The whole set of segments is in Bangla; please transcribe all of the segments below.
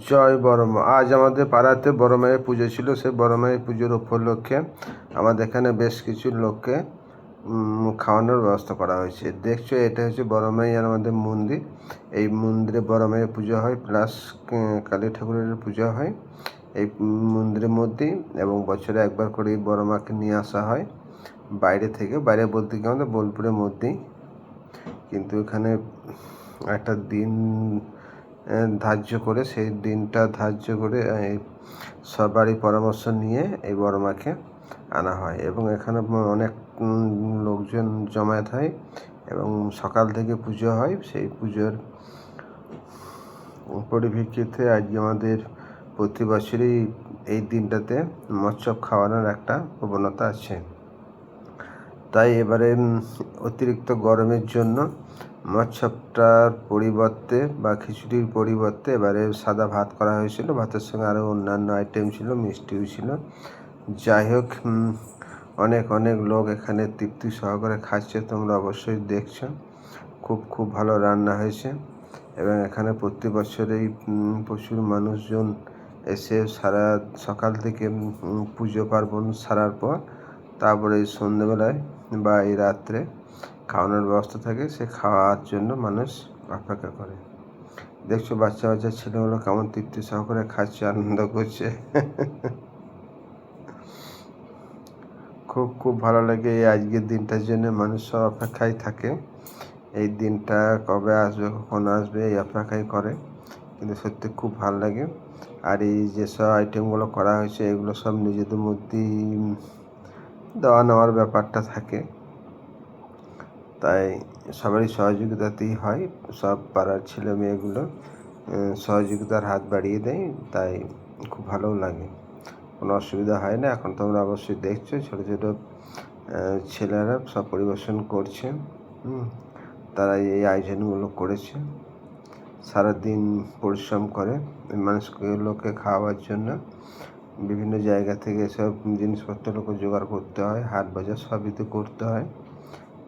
জয় বড়মা। আজ আমাদের পাড়াতে বড় মায়ের পুজো ছিল। সেই বড় মায়ের পুজোর উপলক্ষে আমাদের এখানে বেশ কিছু লোককে খাওয়ানোর ব্যবস্থা করা হয়েছে। দেখছো, এটা হচ্ছে বড় মায়ের আমাদের মন্দির। এই মন্দিরে বড় মায়ের পুজো হয়, প্লাস কালী ঠাকুরের পুজো হয় এই মন্দিরের মধ্যেই। এবং বছরে একবার করে এই বড় মাকে নিয়ে আসা হয় বাইরে থেকে। বাইরে বলতে কি আমাদের বোলপুরের মধ্যেই। কিন্তু এখানে একটা দিন ধার্য করে, সেই দিনটা ধার্য করে সবারই পরামর্শ নিয়ে এই বড় মাকে আনা হয়। এবং এখানে অনেক লোকজন জমায়েত হয় এবং সকাল থেকে পুজো হয়। সেই পুজোর পরিপ্রেক্ষিতে আজকে আমাদের প্রতি বছরই এই দিনটাতে মৎস্য খাওয়ানোর একটা প্রবণতা আছে। তাই এবারে অতিরিক্ত গরমের জন্য মৎস্যটার পরিবর্তে বা খিচুড়ির পরিবর্তে এবারে সাদা ভাত করা হয়েছিল। ভাতের সঙ্গে আরও অন্যান্য আইটেম ছিল, মিষ্টিও ছিল। যাই হোক, অনেক অনেক লোক এখানে তৃপ্তি সহকারে খাচ্ছে। তোমরা অবশ্যই দেখছো, খুব ভালো রান্না হয়েছে। এবং এখানে প্রতি বছরেই প্রচুর মানুষজন এসে সারা সকাল থেকে পুজো পার্বণ সারার পর তারপরে এই সন্ধ্যেবেলায় বা এই রাত্রে খাওয়ানোর ব্যবস্থা থাকে। সে খাওয়ার জন্য মানুষ অপেক্ষা করে। দেখছো বাচ্চা ছেলেগুলো কেমন তৃপ্তি সহকারে খাচ্ছে, আনন্দ করছে। খুব ভালো লাগে। এই আজকের দিনটার জন্য মানুষ সব অপেক্ষায় থাকে। এই দিনটা কবে আসবে, কখন আসবে, এই অপেক্ষাই করে। কিন্তু সত্যি খুব ভালো লাগে। আর এই যেসব আইটেমগুলো করা হয়েছে, এগুলো সব নিজেদের মধ্যেই দেওয়া নেওয়ার ব্যাপারটা থাকে। তাই সবারই সহযোগিতাতেই হয়। সব পাড়ার ছেলে মেয়েগুলো সহযোগিতার হাত বাড়িয়ে দেয়। তাই খুব ভালোও লাগে, কোনো অসুবিধা হয় না। এখন তোমরা অবশ্যই দেখছো ছোটো ছোটো ছেলেরা সব পরিবেশন করছে। তারা এই আয়োজনগুলো করেছে, সারাদিন পরিশ্রম করে মানুষগুলোকে খাওয়ার জন্য। বিভিন্ন জায়গা থেকে সব জিনিসপত্রগুলোকে জোগাড় করতে হয়, হাট বাজার সবই তো করতে হয়।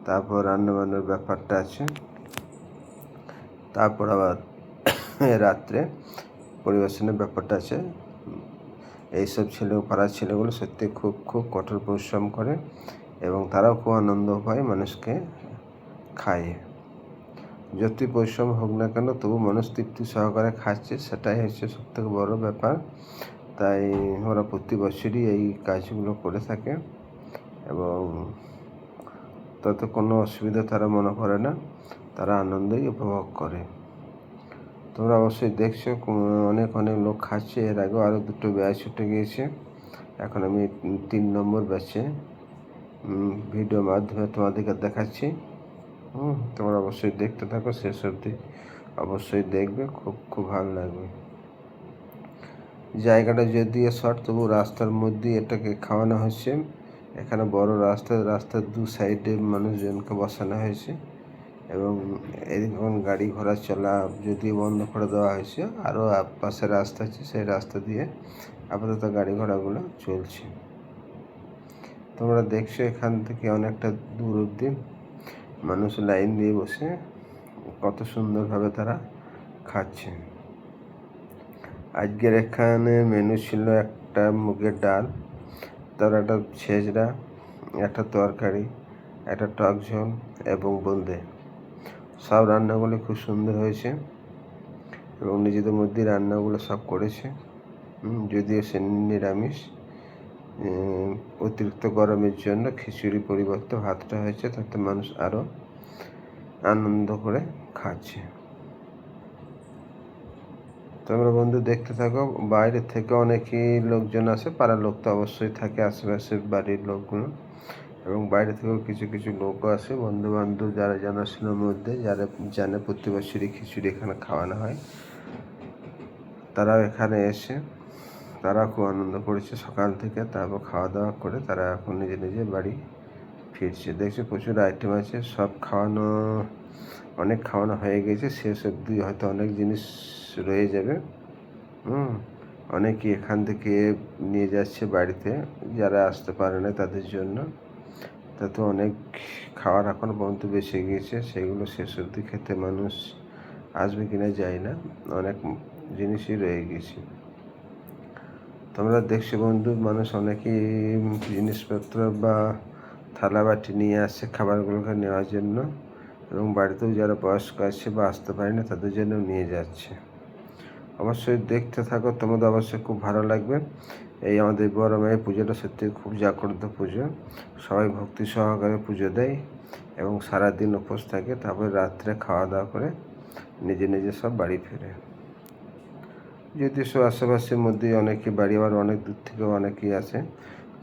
তারপর রান্নাবান্নার ব্যাপারটা আছে। তারপর আবার রাত্রে পরিবেশনের ব্যাপারটা আছে। এইসব পাড়ার ছেলেগুলো সত্যি খুব কঠোর পরিশ্রম করে এবং তারাও খুব আনন্দ পায় মানুষকে খায়। যতই পরিশ্রম হোক না কেন, তবু মানুষ তৃপ্তি সহকারে খাচ্ছে, সেটাই হচ্ছে সবথেকে বড় ব্যাপার। তাই ওরা প্রতি বছরই এই কাজগুলো করে থাকে এবং তাতে কোনো অসুবিধা তারা মনে করে না, তারা আনন্দই উপভোগ করে। তোমরা অবশ্যই দেখছো অনেক লোক খাচ্ছে। এর আগেও আরও দুটো ব্যাচ ছুটে গিয়েছে। এখন আমি 3 নম্বর ব্যাচে ভিডিওর মাধ্যমে তোমাদেরকে দেখাচ্ছি। তোমরা অবশ্যই দেখতে থাকো, শেষ অবধি অবশ্যই দেখবে, খুব ভালো লাগবে। জায়গাটা যদিও শর্ট, তবু রাস্তার মধ্যেই এটাকে খাওয়ানো হচ্ছে। এখানে বড় রাস্তার দু সাইডে মানুষজনকে বসানো হয়েছে এবং এখন গাড়ি ঘোড়া চলা যদিও বন্ধ করে দেওয়া হয়েছে, আরও পাশে রাস্তা আছে, সেই রাস্তা দিয়ে আপাতত গাড়ি ঘোড়াগুলো চলছে। তোমরা দেখছো এখান থেকে অনেকটা দূর অবধি মানুষ লাইন দিয়ে বসে কত সুন্দরভাবে তারা খাচ্ছে। আজকের এখানে মেনু ছিল একটা মুগের ডাল, তার একটা ছেঁচড়া, একটা তরকারি, একটা টক ঝোল এবং বোঁদে। সব রান্নাগুলো খুব সুন্দর হয়েছে এবং নিজেদের মধ্যেই রান্নাগুলো সব করেছে। যদিও সে নিরামিষ, অতিরিক্ত গরমের জন্য খিচুড়ি পরিবর্তে ভাতটা হয়েছে, তাতে মানুষ আরও আনন্দ করে খাচ্ছে। তোমরা বন্ধু দেখতে থাকো। বাইরে থেকে অনেকই লোকজন আসে, পাড়ার লোক তো অবশ্যই থাকে, আশেপাশে বাড়ির লোকগুলো, এবং বাইরে থেকেও কিছু লোকও আসে, বন্ধুবান্ধব যারা জানাশোনার মধ্যে, যারা জানে প্রতি বছরই খিচুড়ি এখানে খাওয়ানো হয়, তারাও এখানে এসে তারা খুব আনন্দ করেছে সকাল থেকে। তারপর খাওয়া দাওয়া করে তারা এখন নিজের বাড়ি ফিরছে। দেখছি প্রচুর আইটেম আছে, সব অনেক খাওয়ানো হয়ে গেছে। শেষ অবধি হয়তো অনেক জিনিস রয়ে যাবে। অনেকেই এখান থেকে নিয়ে যাচ্ছে বাড়িতে, যারা আসতে পারে না তাদের জন্য। তাতে অনেক খাওয়ার এখনও পর্যন্ত বেঁচে গিয়েছে, সেগুলো শেষ অবধি খেতে মানুষ আসবে কিনা যায় না। অনেক জিনিসই রয়ে গেছে। তোমরা দেখছো বন্ধু, মানুষ অনেকেই জিনিসপত্র বা থালা বাটি নিয়ে আসছে খাবারগুলোকে নেওয়ার জন্য, এবং বাড়িতেও যারা বয়স্ক আছে বা আসতে পারে না তাদের জন্য নিয়ে যাচ্ছে। অবশ্যই দেখতে থাকো, তোমাদের অবশ্যই খুব ভালো লাগবে। এই আমাদের বড় মায়ের পুজোটা সত্যি খুব জাগ্রত পুজো। সবাই ভক্তি সহকারে পুজো দেয় এবং সারাদিন উপোস থাকে, তারপরে রাত্রে খাওয়া দাওয়া করে নিজে নিজে সব বাড়ি ফেরে। যদিও সব আশেপাশের মধ্যে অনেকে বাড়ি, আবার অনেক দূর থেকেও অনেকেই আসে।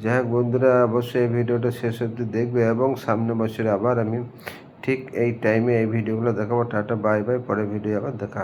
যাই হোক বন্ধুরা, অবশ্যই এই ভিডিওটা শেষ অবধি দেখবে এবং সামনে বছরে আবার আমি ঠিক এই টাইমে এই ভিডিওগুলো দেখাবো। টাটা, বাই বাই, পরের ভিডিও আবার দেখা।